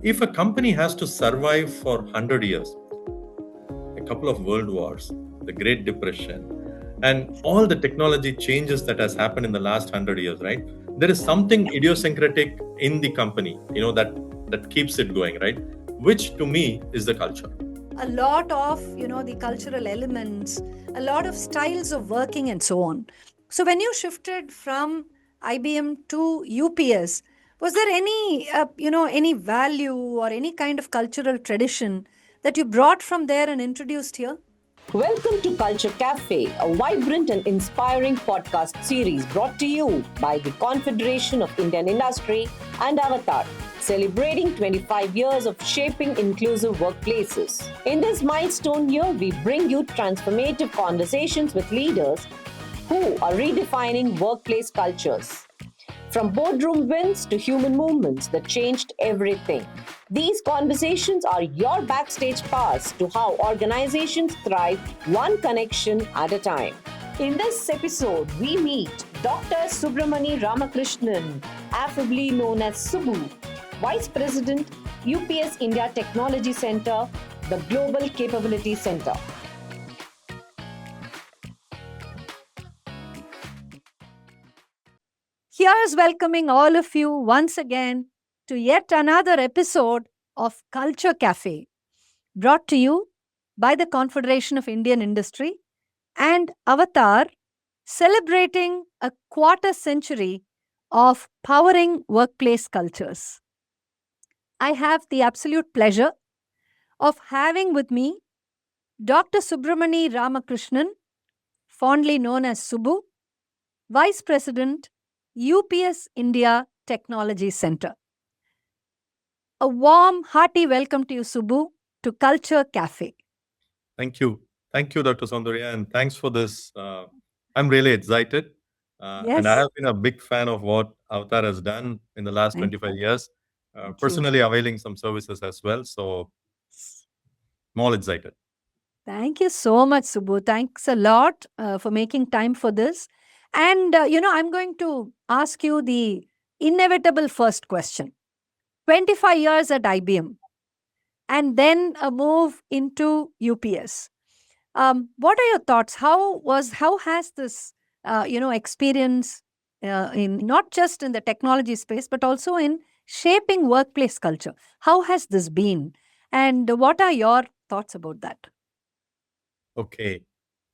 If a company has to survive for 100 years, a couple of world wars, the Great Depression, and all the technology changes that has happened in the last 100 years, right? There is something idiosyncratic in the company, that keeps it going, right? Which to me is the culture. A lot of the cultural elements, a lot of styles of working and so on. So when you shifted from IBM to UPS, was there any any value or any kind of cultural tradition that you brought from there and introduced here? Welcome to Culture Café, a vibrant and inspiring podcast series brought to you by the Confederation of Indian Industry and Avtar, celebrating 25 years of shaping inclusive workplaces. In this milestone year, we bring you transformative conversations with leaders who are redefining workplace cultures. From boardroom wins to human movements that changed everything. These conversations are your backstage pass to how organizations thrive one connection at a time. In this episode, we meet Dr. Subramani Ramakrishnan, affably known as Subbu, Vice President, UPS India Technology Center, the Global Capability Center. Here's welcoming all of you once again to yet another episode of Culture Cafe, brought to you by the Confederation of Indian Industry and Avtar, celebrating a quarter century of powering workplace cultures. I have the absolute pleasure of having with me Dr. Subramani Ramakrishnan, fondly known as Subbu, Vice President, UPS India Technology Center. A warm, hearty welcome to you, Subbu, to Culture Cafe. Thank you. Thank you, Dr. Saundarya, and thanks for this. I'm really excited. And I Yes, have been a big fan of what Avatar has done in the last thank 25 years, you. personally availing some services as well. So I'm all excited. Thank you so much, Subbu. Thanks a lot for making time for this. And, I'm going to ask you the inevitable first question. 25 years at IBM and then a move into UPS. What are your thoughts? How has this, experience in not just in the technology space, but also in shaping workplace culture? How has this been? And what are your thoughts about that? Okay.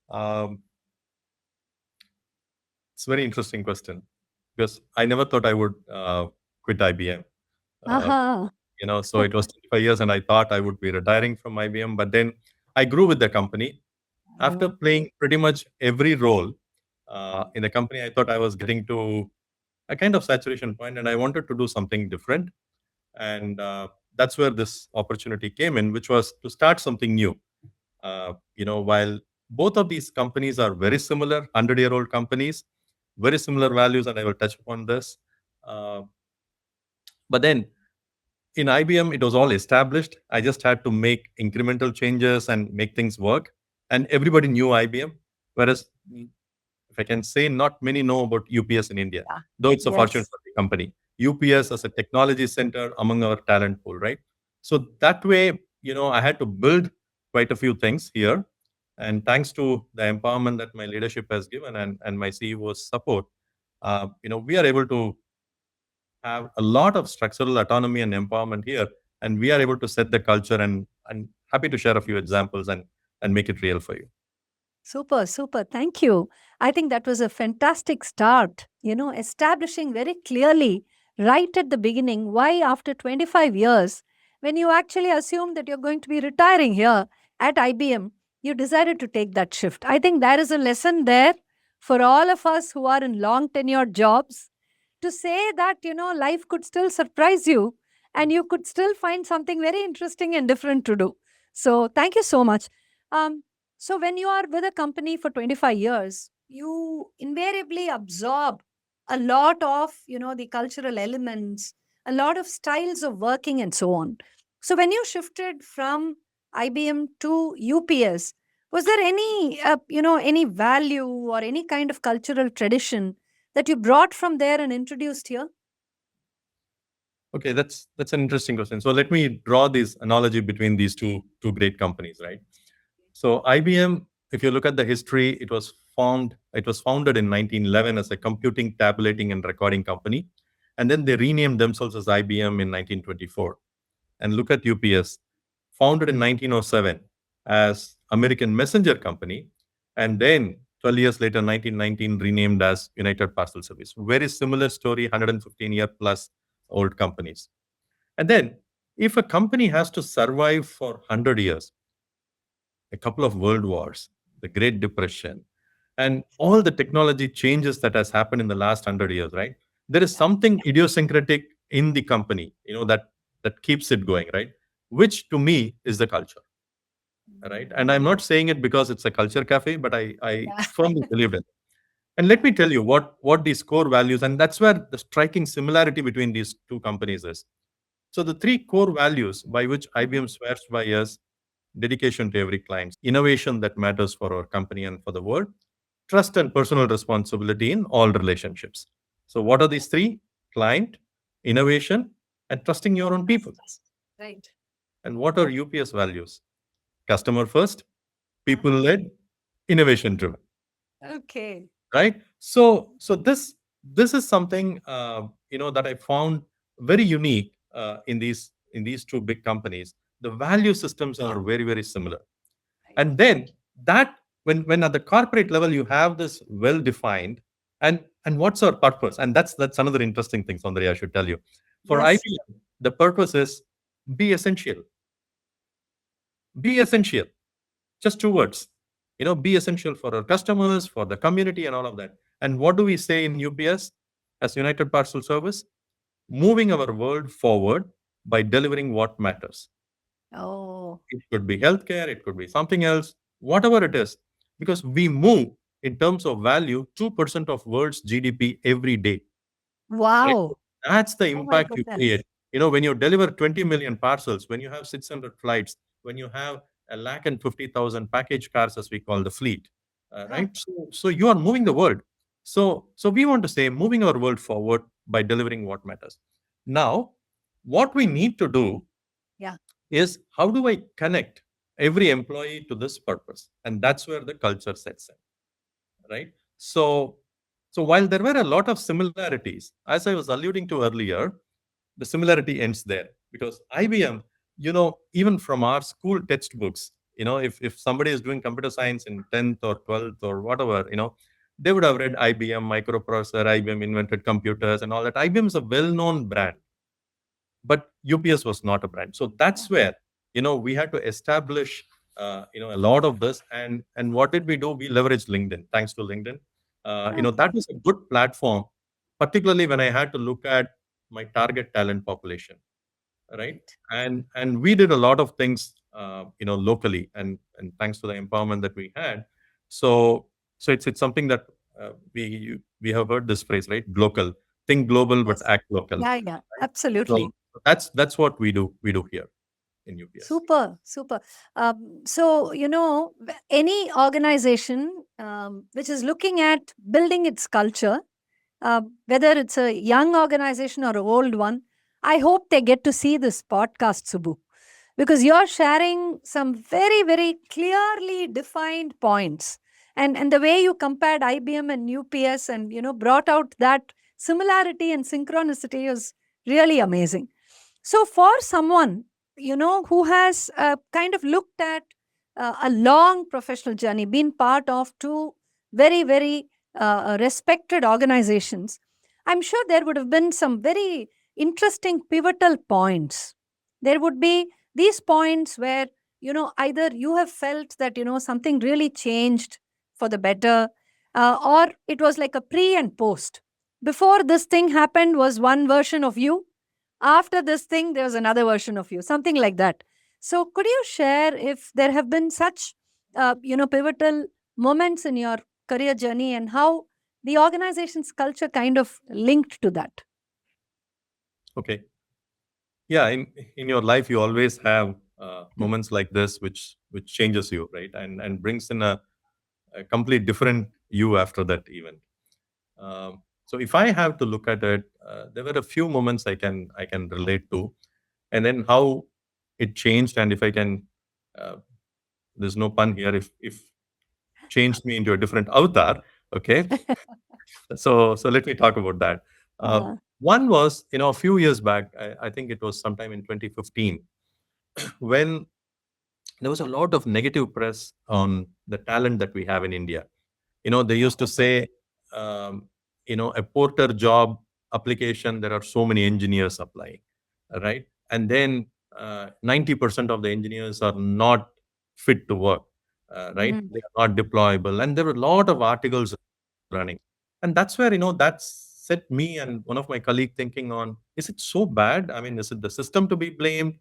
Um, it's a very interesting question because I never thought I would quit IBM. Uh, Aha. so it was 25 years and I thought I would be retiring from IBM, but then I grew with the company. After playing pretty much every role in the company, I thought I was getting to a kind of saturation point and I wanted to do something different. And that's where this opportunity came in, which was to start something new. While both of these companies are very similar, 100-year-old companies, very similar values, and I will touch upon this. Uh, but then in IBM, it was all established. I just had to make incremental changes and make things work. And everybody knew IBM. Whereas, if I can say, not many know about UPS in India, Yeah. though it's a Fortune Yes. 50 company. UPS as a technology center among our talent pool, right? So that way, I had to build quite a few things here. And thanks to the empowerment that my leadership has given and my CEO's support, we are able to have a lot of structural autonomy and empowerment here, and we are able to set the culture. And happy to share a few examples and make it real for you. Super, super. Thank you. I think that was a fantastic start, establishing very clearly right at the beginning why, after 25 years, when you actually assumed that you're going to be retiring here at IBM, you decided to take that shift. I think there is a lesson there for all of us who are in long tenured jobs to say that, life could still surprise you and you could still find something very interesting and different to do. So, thank you so much. So when you are with a company for 25 years, you invariably absorb a lot of, the cultural elements, a lot of styles of working and so on. So when you shifted from IBM to UPS, was there any, any value or any kind of cultural tradition that you brought from there and introduced here? Okay, that's an interesting question. So let me draw this analogy between these two great companies, right? So IBM, if you look at the history, it was founded in 1911 as a computing, tabulating, and recording company, and then they renamed themselves as IBM in 1924. And look at UPS, founded in 1907 as American Messenger Company, and then 12 years later, 1919, renamed as United Parcel Service. Very similar story, 115-year plus old companies. And then, if a company has to survive for 100 years, a couple of world wars, the Great Depression, and all the technology changes that has happened in the last 100 years, right? There is something idiosyncratic in the company, that keeps it going, right? Which to me is the culture, right? And I'm not saying it because it's a culture cafe, but I Yeah. firmly believe it. And let me tell you what these core values, and that's where the striking similarity between these two companies is. So the three core values by which IBM swears by is dedication to every client, innovation that matters for our company and for the world, trust and personal responsibility in all relationships. So what are these three? Client, innovation, and trusting your own people. Right. And what are UPS values? Customer first, people led, innovation driven. Okay. Right, so this is something that I found very unique in these two big companies. The value systems are very, very similar. And then that, when at the corporate level you have this well defined, and what's our purpose, and that's another interesting thing, Sandhya, I should tell you. For Yes. IBM, the purpose is be essential. Be essential, just two words. Be essential for our customers, for the community, and all of that. And what do we say in UPS as United Parcel Service? Moving our world forward by delivering what matters. Oh, It could be healthcare, it could be something else, whatever it is, because we move in terms of value 2% of world's GDP every day. Right? wow. That's the Oh my impact you create. goodness. When you deliver 20 million parcels, when you have 600 flights, when you have a lakh and 50,000 package cars, as we call the fleet, Huh. right? So you are moving the world. So we want to say moving our world forward by delivering what matters. Now, what we need to do Yeah. is, how do I connect every employee to this purpose? And that's where the culture sets in, right? So while there were a lot of similarities, as I was alluding to earlier, the similarity ends there, because IBM, even from our school textbooks, if somebody is doing computer science in 10th or 12th or whatever, they would have read IBM microprocessor, IBM invented computers and all that. IBM is a well-known brand, but UPS was not a brand. So that's where we had to establish a lot of this. And what did we do? We leveraged LinkedIn. Thanks to LinkedIn, that Okay. was a good platform, particularly when I had to look at my target talent population, right? Right. And we did a lot of things locally, and thanks to the empowerment that we had. So it's something that we have heard this phrase, right? Global. Think global but Yes. act local. Yeah, yeah. So Absolutely. that's what we do here in UPS. Super, super. So, any organization which is looking at building its culture, whether it's a young organization or an old one, I hope they get to see this podcast, Subbu, because you're sharing some very, very clearly defined points. And the way you compared IBM and UPS and, brought out that similarity and synchronicity is really amazing. So, for someone, who has kind of looked at a long professional journey, been part of two very, very respected organizations, I'm sure there would have been some very interesting pivotal points. There would be these points where, either you have felt that, something really changed for the better, or it was like a pre and post. Before this thing happened was one version of you, after this thing there's another version of you, something like that. So could you share if there have been such pivotal moments in your career journey, and how the organization's culture kind of linked to that? Okay. Yeah, in your life you always have moments like this, which changes you, right? And brings in a complete different you after that event. So if I have to look at it, there were a few moments I can relate to, and then how it changed, and if I can, uh, there's no pun here. If changed me into a different avatar, okay. So let me talk about that. Uh, Uh, One was, a few years back. I think it was sometime in 2015 when there was a lot of negative press on the talent that we have in India. They used to say, um, a porter job application, there are so many engineers applying, right? And then 90% of the engineers are not fit to work, right? mhm. They are not deployable. And there were a lot of articles running. And that's where, that set me and one of my colleague thinking on, is it so bad? I mean, is it the system to be blamed?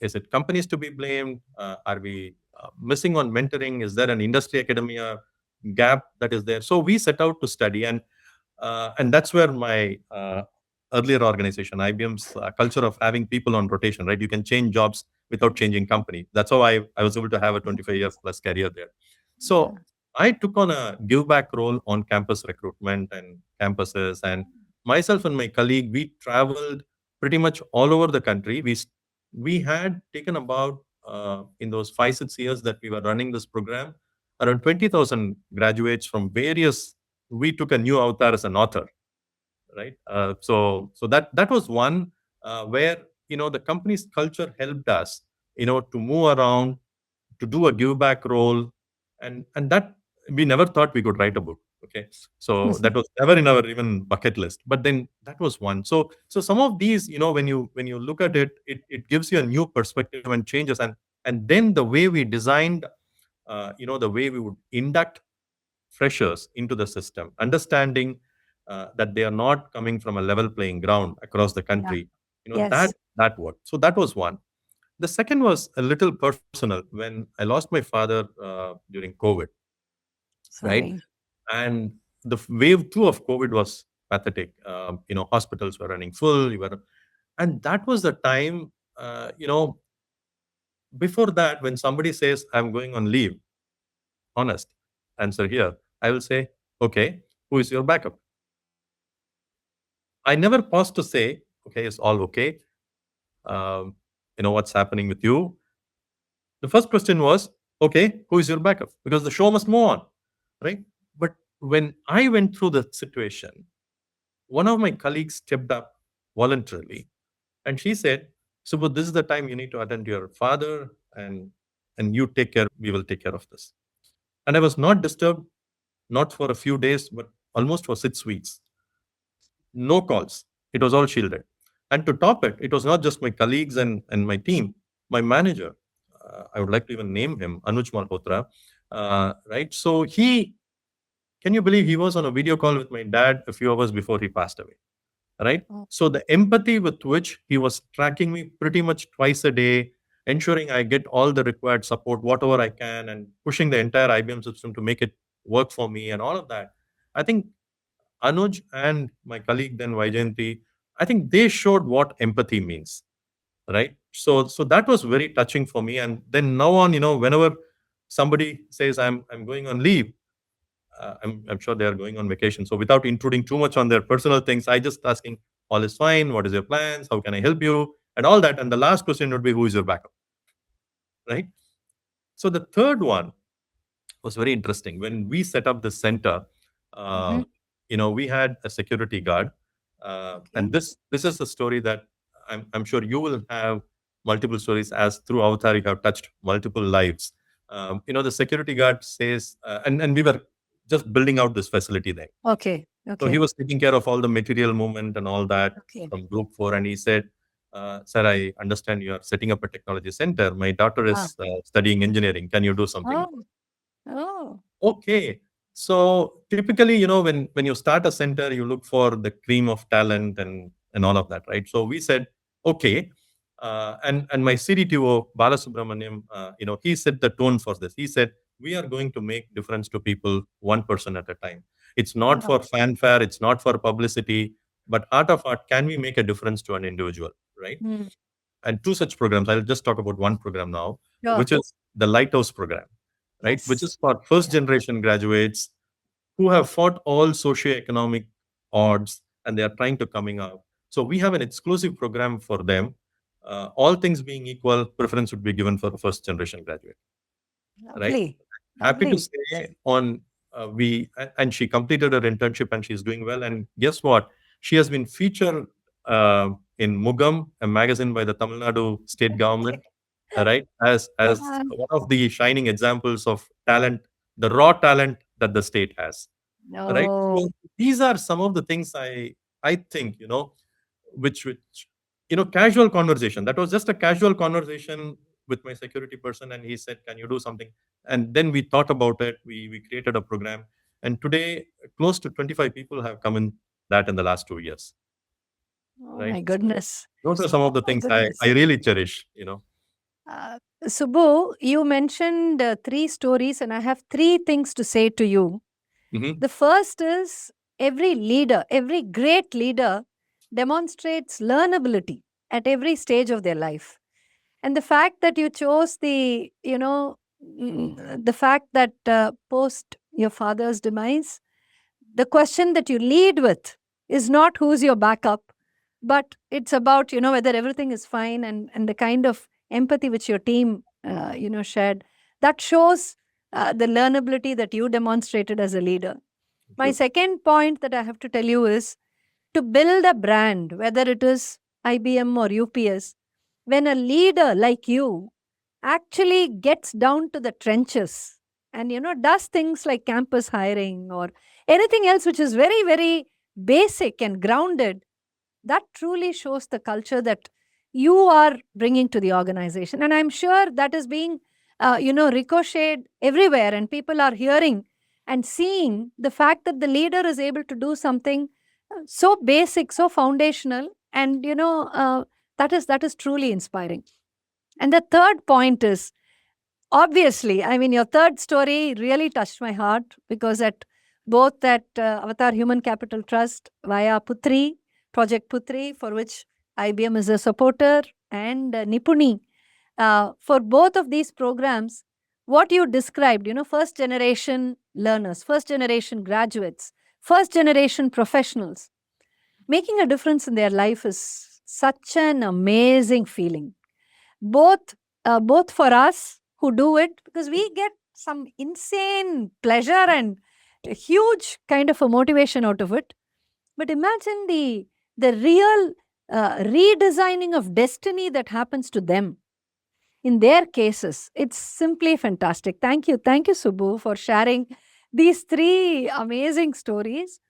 Is it companies to be blamed? Are we missing on mentoring? Is there an industry academia gap that is there? So we set out to study, and that's where my earlier organization, IBM's culture of having people on rotation, right? You can change jobs without changing company. That's how I was able to have a 25 years plus career there. Yeah. So I took on a give back role on campus recruitment and campuses, and myself and my colleague, we traveled pretty much all over the country. We had taken about in those 5 6 years that we were running this program, around 20,000 graduates from various. We took a new avatar as an author, right? So that was one where the company's culture helped us, to move around, to do a give back role, and that we never thought we could write a book. Okay, so that was never in our even bucket list. But then that was one. So some of these, when you look at it, it gives you a new perspective and changes, and then the way we designed, the way we would induct freshers into the system, understanding that they are not coming from a level playing ground across the Yeah. country. Yes. That worked. So that was one. The second was a little personal when I lost my father during COVID, right? Sorry. And the wave two of COVID was pathetic. Hospitals were running full. And that was the time. Before that, when somebody says, "I'm going on leave," honest answer here, I will say, "Okay, who is your backup?" I never pause to say, "Okay, it's all okay. What's happening with you?" The first question was, "Okay, who is your backup?" Because the show must move on, right? But when I went through the situation, one of my colleagues stepped up voluntarily, and she said, "Subbu, this is the time you need to attend to your father, and you take care. We will take care of this." And I was not disturbed, not for a few days, but almost for 6 weeks. No calls. It was all shielded. And to top it, it was not just my colleagues and my team, my manager. I would like to even name him, Anuj Malhotra. Right? So can you believe he was on a video call with my dad a few hours before he passed away? Right? Oh, So the empathy with which he was tracking me pretty much twice a day, ensuring I get all the required support, whatever I can, and pushing the entire IBM system to make it work for me and all of that. I think Anuj and my colleague then Vaijayanti, I think they showed what empathy means, right? So that was very touching for me. And then now on, whenever somebody says I'm going on leave, I'm sure they are going on vacation. So without intruding too much on their personal things, I just asking, all is fine. What is your plans? How can I help you? And all that. And the last question would be, who is your backup, right? So the third one was very interesting. When we set up the center, uh, mhm. we had a security guard, Okay. and this is a story that I'm sure you will have multiple stories. As through Avatar, you have touched multiple lives. The security guard says, and we were just building out this facility there. Okay. So he Okay. was taking care of all the material movement and all that Okay. from Group 4. And he said, "Sir, I understand you are setting up a technology center. My daughter Ah. is studying engineering. Can you do something?" Oh. Oh. Okay. So typically, when you start a center, you look for the cream of talent and all of that, right? So we said, okay. And my CDTO Balasubramaniam, he set the tone for this. He said, we are going to make difference to people one person at a time. It's not Wow. for fanfare, it's not for publicity, but heart of heart, can we make a difference to an individual, right? Mm. And two such programs. I'll just talk about one program now, Sure. which is the Lighthouse program, right? Which Yes. is for first Yeah. generation graduates who have fought all socioeconomic, odds, and they are trying to coming up. So we have an exclusive program for them. All things being equal, preference would be given for first generation graduate, right? Lovely. Happy to Lovely. say on and she completed her internship and she's doing well. And guess what? She has been featured in Mugam, a magazine by the Tamil Nadu state government, right? As Uh, one of the shining examples of talent, the raw talent that the state has, right? no. So these are some of the things I think, which casual conversation. That was just a casual conversation with my security person, and he said, "Can you do something?" And then we thought about it. We created a program, and today close to 25 people have come in that in the last 2 years, Oh right? my So goodness. those are some Oh of the my things I goodness. really cherish. Uh, Subbu, you mentioned three stories, and I have three things to say to you. Hmm. The first is every leader, every great leader demonstrates learnability at every stage of their life. And the fact that you chose the fact that post your father's demise, the question that you lead with is not who's your backup, but it's about, whether everything is fine, and the kind of empathy which your team, shared. That shows the learnability that you demonstrated as a leader. Thank My you. second point that I have to tell you is to build a brand, whether it is IBM or UPS, when a leader like you actually gets down to the trenches and does things like campus hiring or anything else which is very, very basic and grounded, that truly shows the culture that you are bringing to the organization. And I'm sure that is being ricocheted everywhere, and people are hearing and seeing the fact that the leader is able to do something so basic, so foundational, and that is truly inspiring. And the third point is, obviously, I mean, your third story really touched my heart, because at both at Avatar Human Capital Trust via Putri, Project Putri, for which IBM is a supporter, and Nipuni, for both of these programs, what you described, first generation learners, first generation graduates, first generation professionals, making a difference in their life is such an amazing feeling, both for us who do it, because we get some insane pleasure and a huge kind of a motivation out of it. But imagine the real redesigning of destiny that happens to them in their cases. It's simply fantastic. Thank you, Subbu, for sharing these three amazing stories.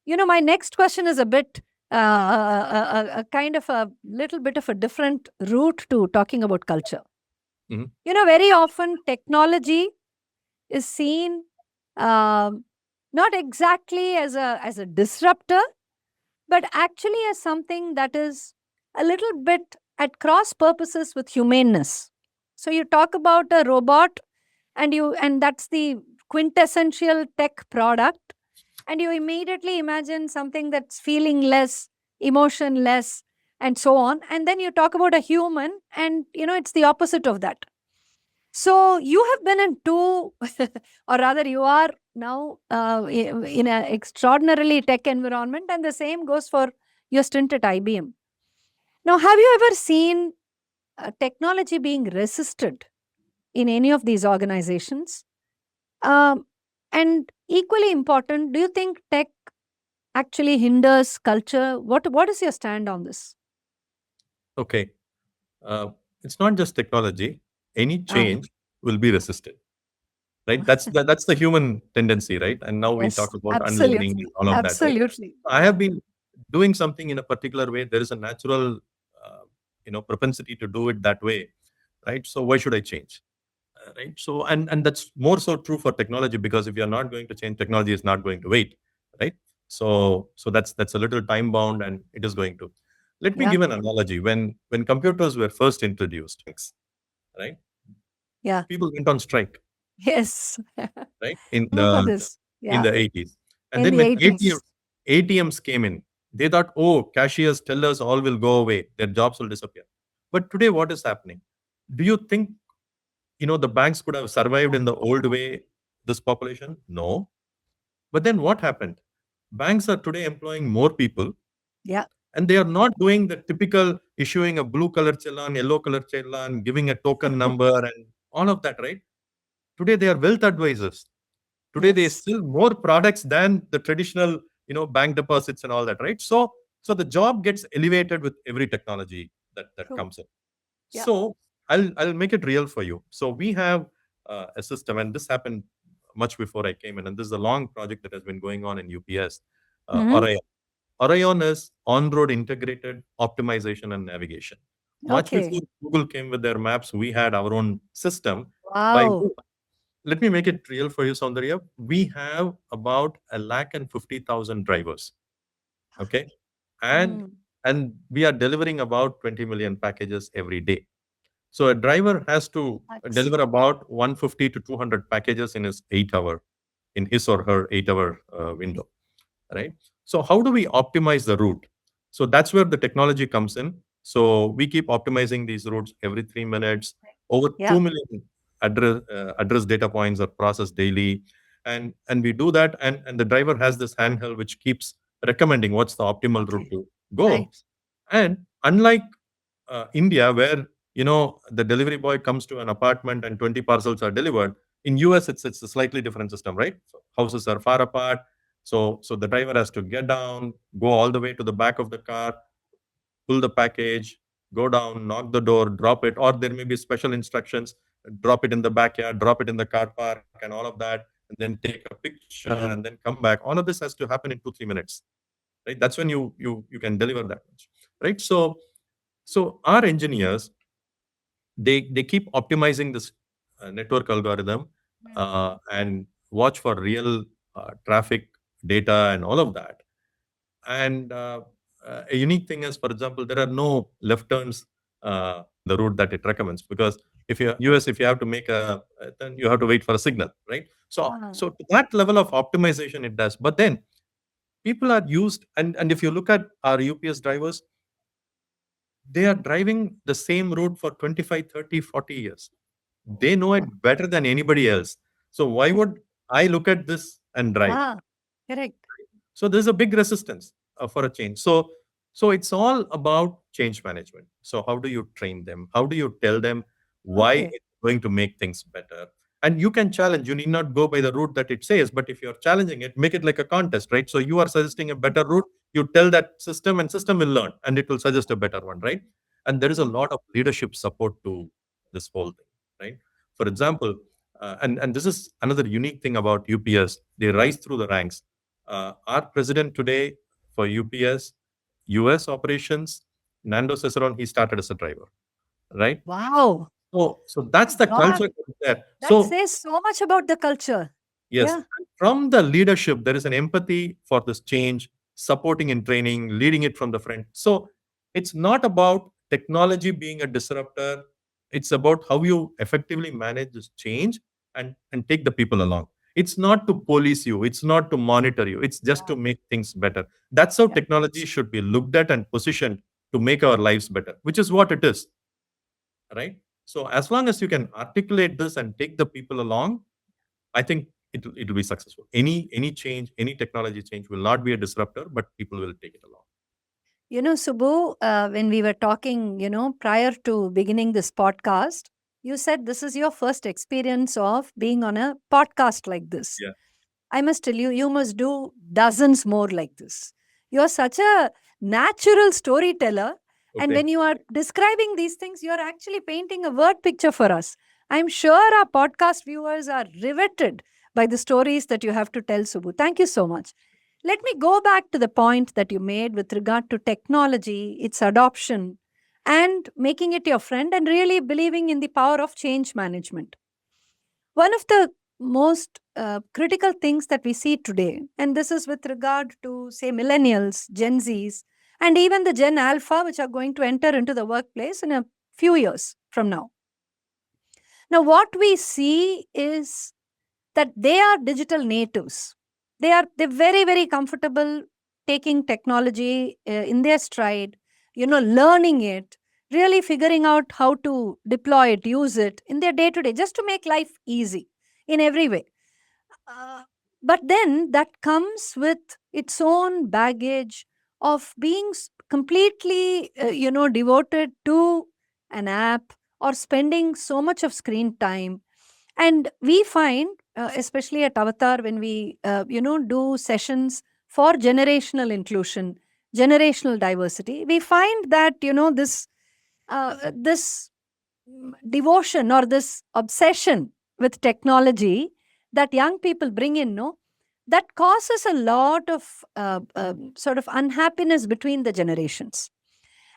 My next question is a bit a kind of a little bit of a different route to talking about culture. Hmm. Very often technology is seen, um, not exactly as a disruptor, but actually as something that is a little bit at cross purposes with humaneness. So you talk about a robot, and that's the quintessential tech product, and you immediately imagine something that's feeling less, emotionless, and so on. And then you talk about a human, and it's the opposite of that. So you have been in two, or rather, you are now in an extraordinarily tech environment, and the same goes for your stint at IBM. Now, have you ever seen technology being resisted in any of these organizations? Um, and equally important, do you think tech actually hinders culture? What is your stand on this? Okay. Uh, it's not just technology. Any Ah, change will be resisted, right? That's the human tendency, right? And now we talk yes, about unlearning and absolutely, all of that, right? absolutely. I have been doing something in a particular way. There is a natural, propensity to do it that way, right? So why should I change? Right. So and that's more so true for technology, because if you're not going to change, technology is not going to wait, right? So that's a little time bound, and it is going to. Let me Yeah, give an analogy. When computers were first introduced, right? yeah, People went on strike, yes. right? Remember this? In Yeah, the 80s. And in then the when 80s. ATMs came in, they thought, oh, cashiers, tellers, all will go away. Their jobs will disappear. But today, what is happening? Do you think, the banks could have survived in the old way, this population? No. But then what happened? Banks are today employing more people, Yeah. and they are not doing the typical issuing a blue color challan, yellow color challan, giving a token number, and all of that, right? Today they are wealth advisors. Today they Yes. sell more products than the traditional, bank deposits and all that, right? So the job gets elevated with every technology that True. comes in. Yeah. So I'll make it real for you. So we have a system, and this happened much before I came in, and this is a long project that has been going on in UPS. Hmm. Orion. Orion is on-road integrated optimization and navigation. Much Okay. before Google came with their maps, we had our own system. By Wow. Let me make it real for you, Saundarya. We have about 150,000 drivers. Okay, and Mm. and we are delivering about 20 million packages every day. So a driver has to That's deliver about 150 to 200 packages in his or her 8 hour window, right? So how do we optimize the route? So that's where the technology comes in. So we keep optimizing these routes every 3 minutes. Over yeah. 2 million address data points are processed daily, and we do that, and the driver has this handheld which keeps recommending what's the optimal route Okay. to go. Nice. And unlike India, where the delivery boy comes to an apartment and 20 parcels are delivered, in US it's a slightly different system, right? So houses are far apart, so the driver has to get down, go all the way to the back of the car, pull the package, go down, knock the door, drop it, or there may be special instructions: drop it in the backyard, drop it in the car park, and all of that, and then take a picture and then come back. All of this has to happen in 2-3 minutes, right? That's when you can deliver that much, right? So our engineers, they keep optimizing this network algorithm, Mm. and watch for real traffic data and all of that. And a unique thing is, for example, there are no left turns in the route that it recommends, because if you're US, if you have to make then you have to wait for a signal, right? So Ah. so to that level of optimization it does. But then people are used, and if you look at our UPS drivers, they are driving the same route for 25, 30, 40 years. They know it better than anybody else. So why would I look at this and drive? Ah. Correct. So there's a big resistance for a change. So it's all about change management. So how do you train them? How do you tell them why Okay. it's going to make things better? And you can challenge. You need not go by the route that it says, but if you're challenging it, make it like a contest, right? So you are suggesting a better route. You tell that system, and system will learn, and it will suggest a better one, right? And there is a lot of leadership support to this whole thing, right? For example, and this is another unique thing about UPS. They rise through the ranks. Our president today for UPS, US operations, Nando Ciceron, he started as a driver, right? Wow. So that's the God, culture there. that So says so much about the culture. yes, Yeah. from the leadership, there is an empathy for this change, supporting and training, leading it from the front. So it's not about technology being a disruptor. It's about how you effectively manage this change and take the people along. It's not to police you, it's not to monitor you, it's just to Yeah. make things better. That's how Yeah. technology should be looked at and positioned to make our lives better, which is what it is, right? So as long as you can articulate this and take the people along, I think it'll be successful. Any change, any technology change will not be a disruptor, but people will take it along. Subbu, when we were talking, prior to beginning this podcast, you said this is your first experience of being on a podcast like this. Yeah. I must tell you, you must do dozens more like this. You're such a natural storyteller. And Okay. when you are describing these things, you're actually painting a word picture for us. I'm sure our podcast viewers are riveted by the stories that you have to tell, Subbu. Thank you so much. Let me go back to the point that you made with regard to technology, its adoption, and making it your friend and really believing in the power of change management. One of the most critical things that we see today, and this is with regard to, say, millennials, Gen Zs, and even the Gen Alpha, which are going to enter into the workplace in a few years from now. Now, what we see is that they are digital natives. They're very, very comfortable taking technology in their stride, learning it, really figuring out how to deploy it, use it in their day to day, just to make life easy in every way. But then that comes with its own baggage of being completely, devoted to an app or spending so much of screen time. And we find, especially at Avatar, when we, do sessions for generational inclusion, generational diversity, we find that, this devotion or this obsession with technology that young people bring in, no, that causes a lot of sort of unhappiness between the generations.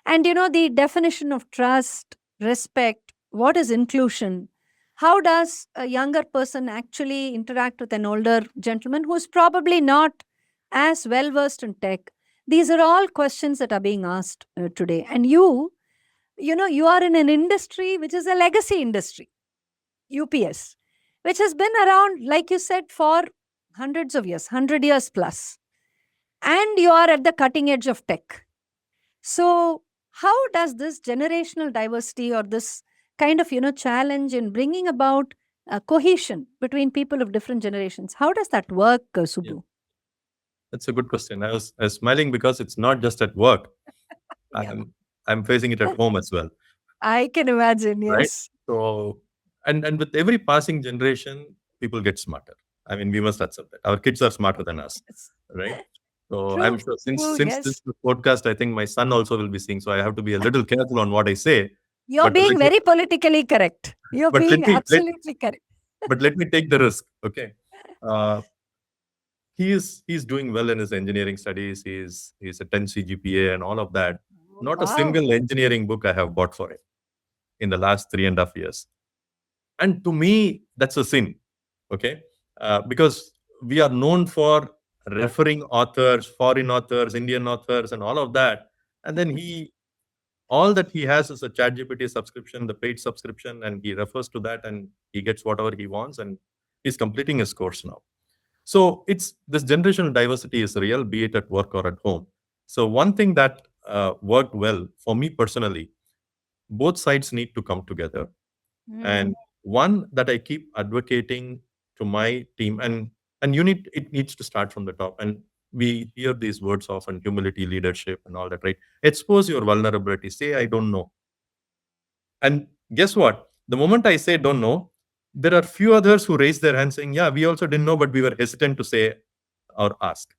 And the definition of trust, respect, what is inclusion, how does a younger person actually interact with an older gentleman who's probably not as well versed in tech? These are all questions that are being asked today. And you are in an industry which is a legacy industry, UPS, which has been around, like you said, for hundreds of years, 100 years plus, and you are at the cutting edge of tech. So how does this generational diversity or this kind of challenge in bringing about cohesion between people of different generations, how does that work, Yeah, Subbu? that's a good question. I was smiling because it's not just at work. Yeah. I'm facing it at home as well, I can imagine, right? yes. So, and with every passing generation, people get smarter. I mean, we must accept that. Our kids are smarter than us, Yes. right? So I'm True, sure since true, since this yes. podcast, I think my son also will be seeing. So I have to be a little careful on what I say. You're But being let me very politically correct. You're but let being me let absolutely correct. but let me take the risk. Okay. Uh, he's doing well in his engineering studies. He's a 10 CGPA and all of that. Oh, Not a wow. single engineering book I have bought for him in the last 3.5 years. And to me, that's a sin. Okay. Because we are known for referring authors, foreign authors, Indian authors, and all of that. And then all that he has is a ChatGPT subscription, the paid subscription, and he refers to that and he gets whatever he wants and he's completing his course now. So it's this generational diversity is real, be it at work or at home. So one thing that worked well for me personally, both sides need to come together. And Mm, one that I keep advocating to my team, and it needs to start from the top. And we hear these words often, humility, leadership, and all that, right? Expose your vulnerability. Say, I don't know. And guess what? The moment I say don't know, there are few others who raise their hand saying, yeah, we also didn't know, but we were hesitant to say or ask.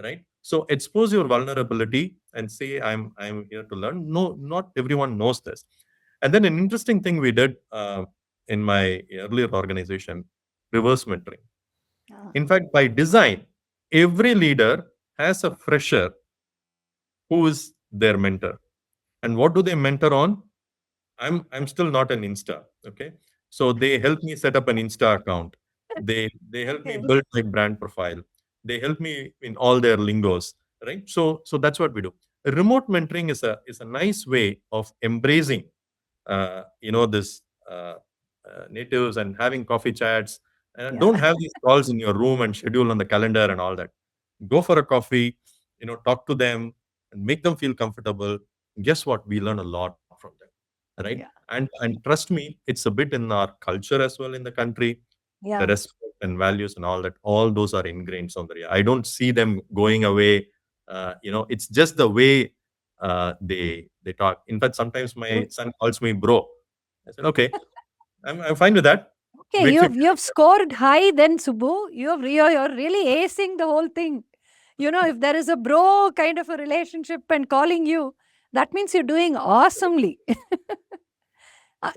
Right? So expose your vulnerability and say, I'm here to learn. No, not everyone knows this. And then an interesting thing we did in my earlier organization, reverse mentoring. ah, In fact, by design, every leader has a fresher who is their mentor. And what do they mentor on? I'm still not an Insta. Okay. So they help me set up an Insta account. They help me okay. build my brand profile. They help me in all their lingos. Right. So that's what we do. Remote mentoring is a nice way of embracing this natives and having coffee chats. And Yeah. don't have these calls in your room and schedule on the calendar and all that. Go for a coffee, talk to them and make them feel comfortable. Guess what? We learn a lot from them, right? Yeah. And trust me, it's a bit in our culture as well in the country. The Yeah. respect and values and all that, all those are ingrained somewhere. I don't see them going away. It's just the way they talk. In fact, sometimes my True. son calls me bro. I said, okay, I'm fine with that. Okay, Makes me you've scored high then, Subbu. You're really acing the whole thing. If there is a bro kind of a relationship and calling you, that means you're doing awesomely.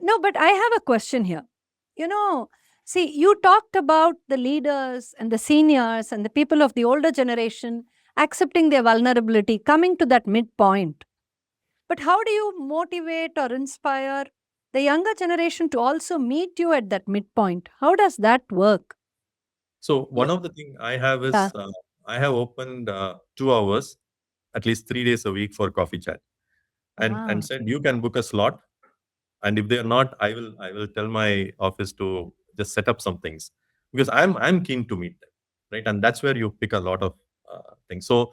No, but I have a question here. You know, See, you talked about the leaders and the seniors and the people of the older generation accepting their vulnerability, coming to that midpoint. But how do you motivate or inspire the younger generation to also meet you at that midpoint? How does that work? So You, one of the thing I have yeah. is I have opened 2 hours, at least 3 days a week for coffee chat, and Ah, said you can book a slot, and if they are not, I will tell my office to just set up some things because I'm keen to meet them, right? And that's where you pick a lot of things. So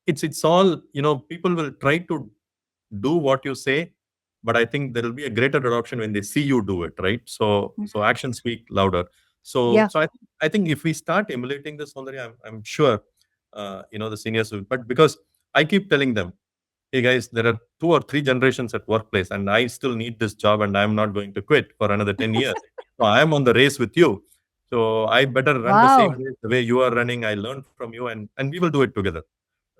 it's all people will try to do what you say, but I think there will be a greater adoption when they see you do it, right? So mm, so actions speak louder. so yeah. so I I think if we start emulating this, Soundarya, I'm sure, the seniors will. But because I keep telling them, hey guys, there are 2 or 3 generations at workplace, and I still need this job, and I'm not going to quit for another 10 years. So I am on the race with you. So I better run the same Wow. race the way you are running. I learned from you, and we will do it together,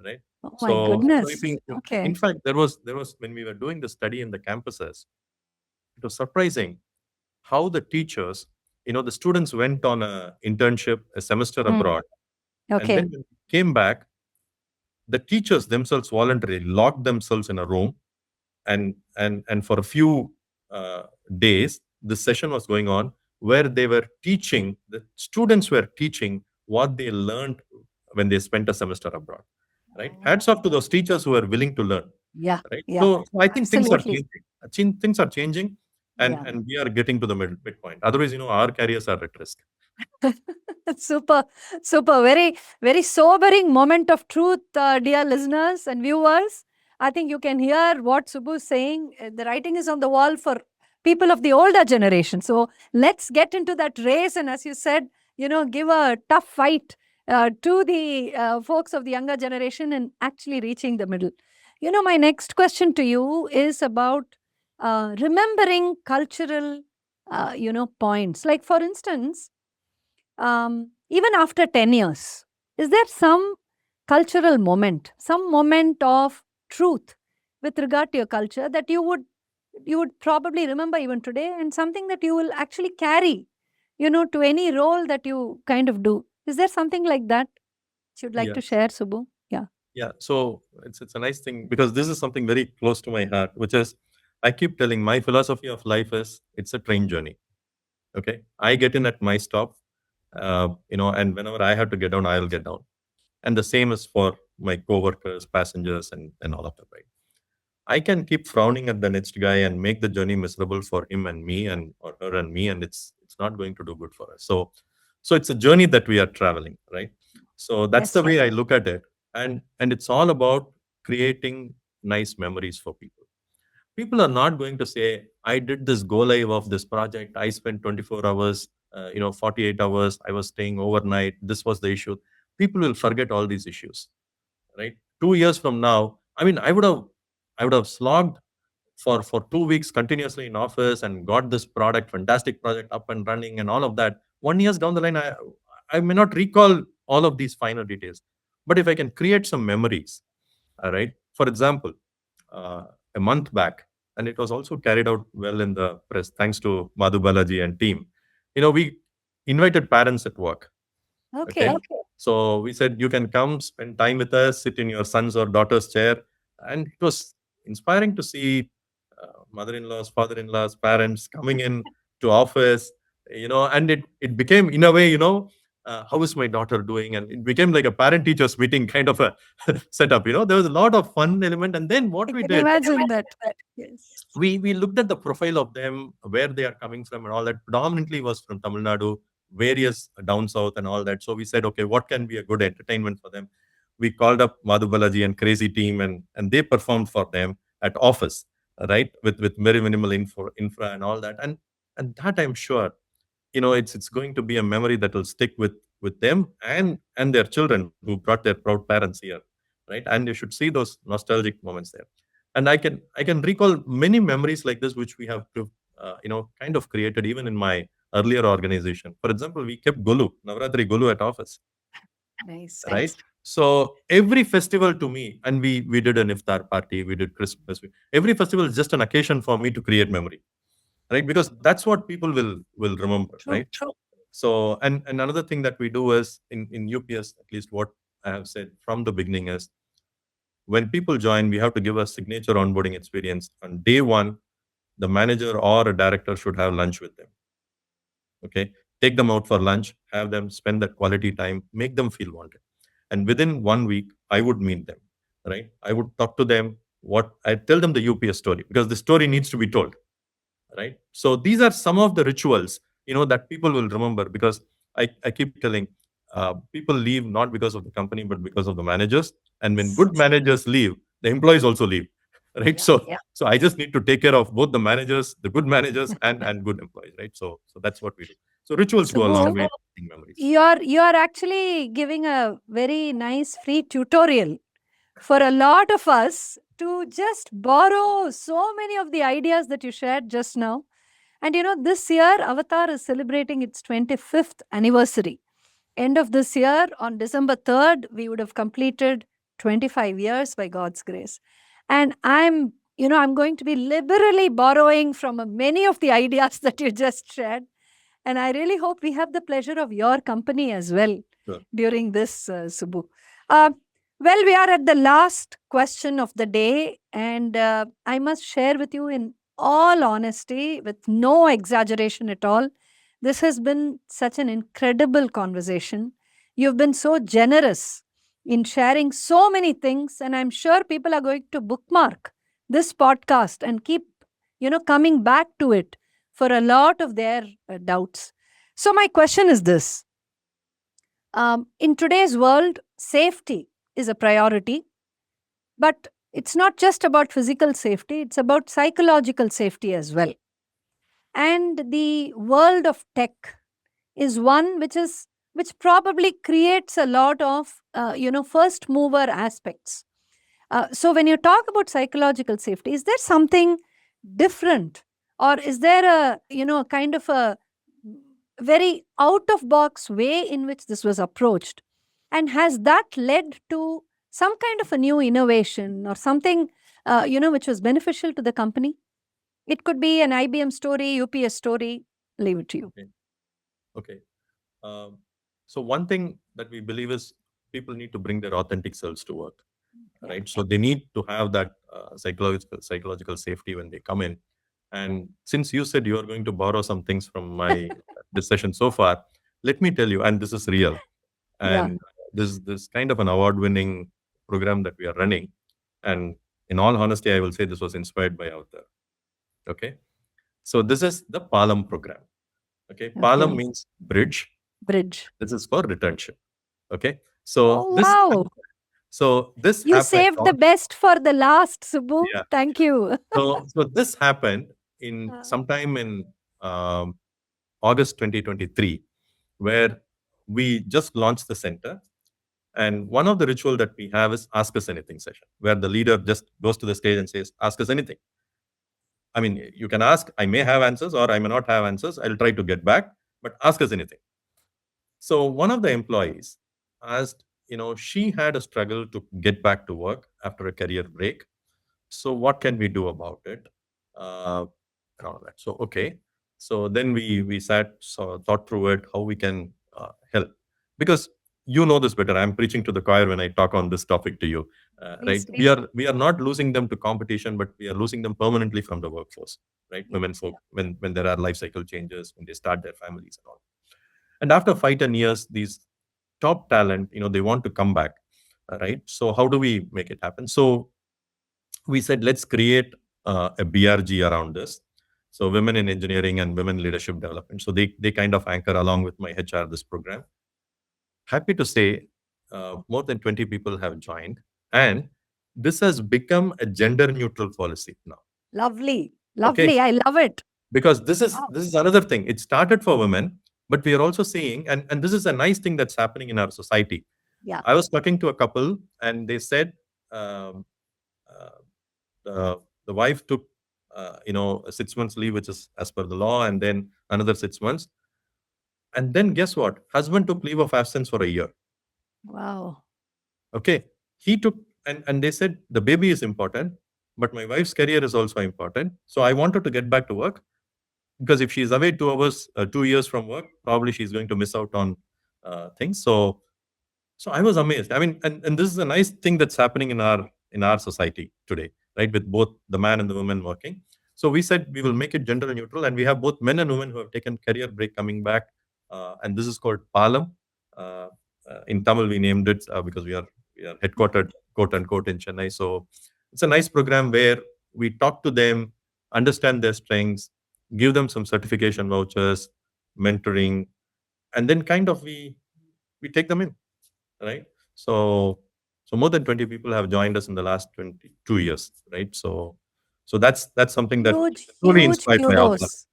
right? Oh my So if goodness. in Okay. fact, there was when we were doing the study in the campuses, it was surprising how the teachers, the students went on a internship, a semester Mm. abroad, and Okay. then when they came back, the teachers themselves voluntarily locked themselves in a room, and for a few uh, days the session was going on, where the students were teaching what they learned when they spent a semester abroad, right? Hats off to those teachers who are willing to learn, Yeah. right? Yeah. So I think things are Absolutely. changing. Things are changing, and Yeah. and we are getting to the midpoint. Otherwise, our careers are at risk. Super, super. Very, very sobering moment of truth, dear listeners and viewers. I think you can hear what Subbu is saying. The writing is on the wall for people of the older generation. So let's get into that race. And as you said, give a tough fight to the folks of the younger generation and actually reaching the middle. My next question to you is about remembering cultural, points. Like, for instance, even after 10 years, is there some cultural moment, some moment of truth with regard to your culture that you would probably remember even today, and something that you will actually carry, to any role that you kind of do? Is there something like that you'd like Yeah. to share, Subbu? Yeah. Yeah, so it's a nice thing because this is something very close to my heart, which is I keep telling my philosophy of life is it's a train journey. Okay, I get in at my stop, and whenever I have to get down, I'll get down, and the same is for my coworkers, passengers, and all of them. Right? I can keep frowning at the next guy and make the journey miserable for him and me, and or her and me, and it's not going to do good for us. So it's a journey that we are traveling, right? So that's the Yes. way I look at it, and it's all about creating nice memories for people. People are not going to say, I did this go live of this project, I spent 24 hours, 48 hours, I was staying overnight, this was the issue. People will forget all these issues, right? 2 years from now, I mean, I would have slogged for 2 weeks continuously in office and got this product, fantastic project up and running and all of that. 1 years down the line, I may not recall all of these finer details, but if I can create some memories, all right. For example, uh, a month back, and it was also carried out well in the press thanks to Madhu Balaji and team. We invited parents at work. Okay. Okay. So we said, you can come spend time with us, sit in your son's or daughter's chair. And it was inspiring to see mother-in-laws, father-in-laws, parents coming in to office, and it became, in a way, how is my daughter doing? And it became like a parent-teachers meeting kind of a setup. There was a lot of fun element. And then what I we can did, imagine that. Yes. we looked at the profile of them, where they are coming from, and all that. Predominantly was from Tamil Nadu, various down south, and all that. So we said, okay, what can be a good entertainment for them? We called up Madhu Balaji and Crazy Team, and they performed for them at office, right, with very minimal infra and all that. And that, I'm sure, it's going to be a memory that will stick with them and their children who brought their proud parents here, right? And you should see those nostalgic moments there. And I can recall many memories like this, which we have kind of created even in my earlier organization. For example, we kept golu Navratri golu at office, Nice. right? So every festival to me, and we did an iftar party, we did Christmas. Every festival is just an occasion for me to create memory, right? Because that's what people will remember, True. right? So, and another thing that we do is in UPS, at least what I have said from the beginning is, when people join, we have to give a signature onboarding experience. On day one, the manager or a director should have lunch with them. Okay, take them out for lunch, have them spend that quality time, make them feel wanted. And within 1 week, I would meet them, right? I would talk to them. What I tell them the UPS story, because the story needs to be told, right? So these are some of the rituals, that people will remember, because I keep telling, people leave not because of the company, but because of the managers. And when good managers leave, the employees also leave, right? Yeah. So I just need to take care of both the managers, the good managers, and good employees, right? So that's what we do. So rituals go a Subbu, long way in making memories. you're actually giving a very nice free tutorial for a lot of us to just borrow so many of the ideas that you shared just now. And this year, Avatar is celebrating its 25th anniversary. End of this year, on December 3rd, we would have completed 25 years by God's grace. And I'm going to be liberally borrowing from many of the ideas that you just shared. And I really hope we have the pleasure of your company as well Sure. during this, Subbu. Uh, well, we are at the last question of the day, and I must share with you in all honesty, with no exaggeration at all. This has been such an incredible conversation. You've been so generous in sharing so many things, and I'm sure people are going to bookmark this podcast and keep, coming back to it for a lot of their doubts. So, my question is this: in today's world, safety is a priority, but it's not just about physical safety, it's about psychological safety as well. And the world of tech is one which probably creates a lot of first mover aspects. So when you talk about psychological safety, is there something different, or is there a kind of a very out of box way in which this was approached, and has that led to some kind of a new innovation or something which was beneficial to the company? It could be an IBM story, UPS story. Leave it to you. Okay. Okay. Um, so one thing that we believe is people need to bring their authentic selves to work, Yeah. right? So they need to have that psychological safety when they come in. And since you said you are going to borrow some things from my this session so far, let me tell you, and this is real, Yeah. and this kind of an award-winning program that we are running, and in all honesty, I will say this was inspired by Avtar. Okay, so this is the Palam program. Okay, Palam Okay. means bridge. Bridge. This is for retention. Okay, so Oh, this wow. so this You happened saved the on, best for the last, Subbu. yeah. Thank you. So this happened in Uh, sometime in um, August 2023, where we just launched the center. And one of the ritual that we have is ask us anything session, where the leader just goes to the stage and says, ask us anything. I mean, you can ask, I may have answers or I may not have answers. I'll try to get back, but ask us anything. So one of the employees asked, she had a struggle to get back to work after a career break. So what can we do about it? Uh, and all that. So okay. So then we sat, thought through it, how we can help, because you know this better. I'm preaching to the choir when I talk on this topic to you, right? Please, We are not losing them to competition, but we are losing them permanently from the workforce, right? yeah, Women folk, when there are life cycle changes, when they start their families and all. And after 5-10 years, these top talent, they want to come back, right? So how do we make it happen? So we said, let's create a BRG around this. So women in engineering and women leadership development. So they kind of anchor along with my HR this program. Happy to say, more than 20 people have joined, and this has become a gender neutral policy now. lovely. Okay, Lovely. I love it. because this is Wow. this is another thing. It started for women, but we are also seeing, and this is a nice thing that's happening in our society. Yeah. I was talking to a couple, and they said, um, uh, the wife took, 6 months leave, which is as per the law, and then another 6 months, and then guess what? Husband took leave of absence for a year. Wow. Okay, he took, and they said the baby is important, but my wife's career is also important. So I wanted to get back to work, because if she's away 2 hours, 2 years from work, probably she's going to miss out on things. So I was amazed. I mean, and this is a nice thing that's happening in our society today, right? With both the man and the woman working. So we said we will make it gender neutral, and we have both men and women who have taken career break coming back, and this is called Palam. Uh, in Tamil, we named it because we are headquartered, quote unquote, in Chennai. So it's a nice program where we talk to them, understand their strengths, give them some certification vouchers, mentoring, and then kind of we take them in, right? So more than 20 people have joined us in the last 22 years, right? So that's something that Huge, truly huge inspired my outlook. kudos.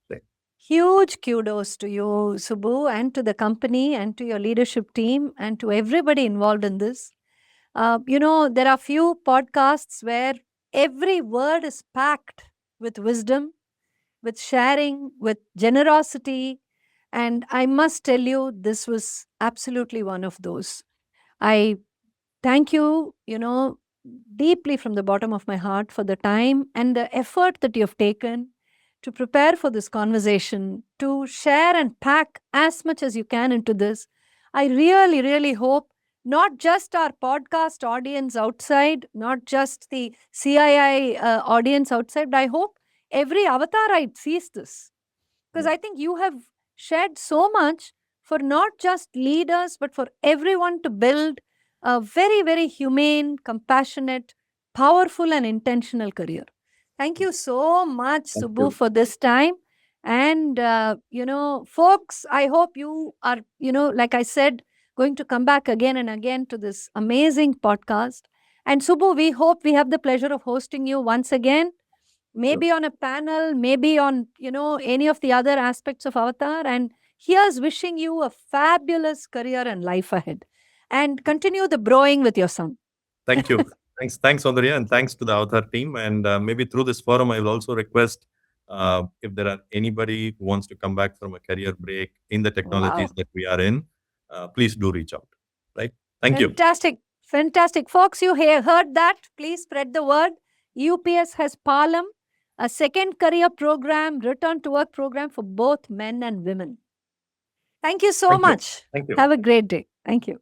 Huge kudos to you, Subbu, and to the company, and to your leadership team, and to everybody involved in this. There are few podcasts where every word is packed with wisdom, with sharing, with generosity. And I must tell you, this was absolutely one of those. I thank you, deeply from the bottom of my heart for the time and the effort that you have taken to prepare for this conversation, to share and pack as much as you can into this. I really, really hope not just our podcast audience outside, not just the CII audience outside, but I hope every avatarite sees this, because Yeah. I think you have shared so much for not just leaders, but for everyone to build a very, very humane, compassionate, powerful, and intentional career. Thank you so much, Thank Subbu, you. for this time. And, folks, I hope you are, like I said, going to come back again and again to this amazing podcast. And, Subbu, we hope we have the pleasure of hosting you once again, Sure. maybe on a panel, maybe on, any of the other aspects of Avatar. And here's wishing you a fabulous career and life ahead. And continue the broing with your son. Thank you. Thanks, Soundarya, and thanks to the Avtar team. And maybe through this forum, I will also request if there are anybody who wants to come back from a career break in the technologies Wow. that we are in, please do reach out. Right? Thank you. Fantastic. Fantastic. Folks, you heard that. Please spread the word. UPS has Palam, a second career program, return to work program for both men and women. Thank you so Thank you. much. Thank you. Have a great day. Thank you.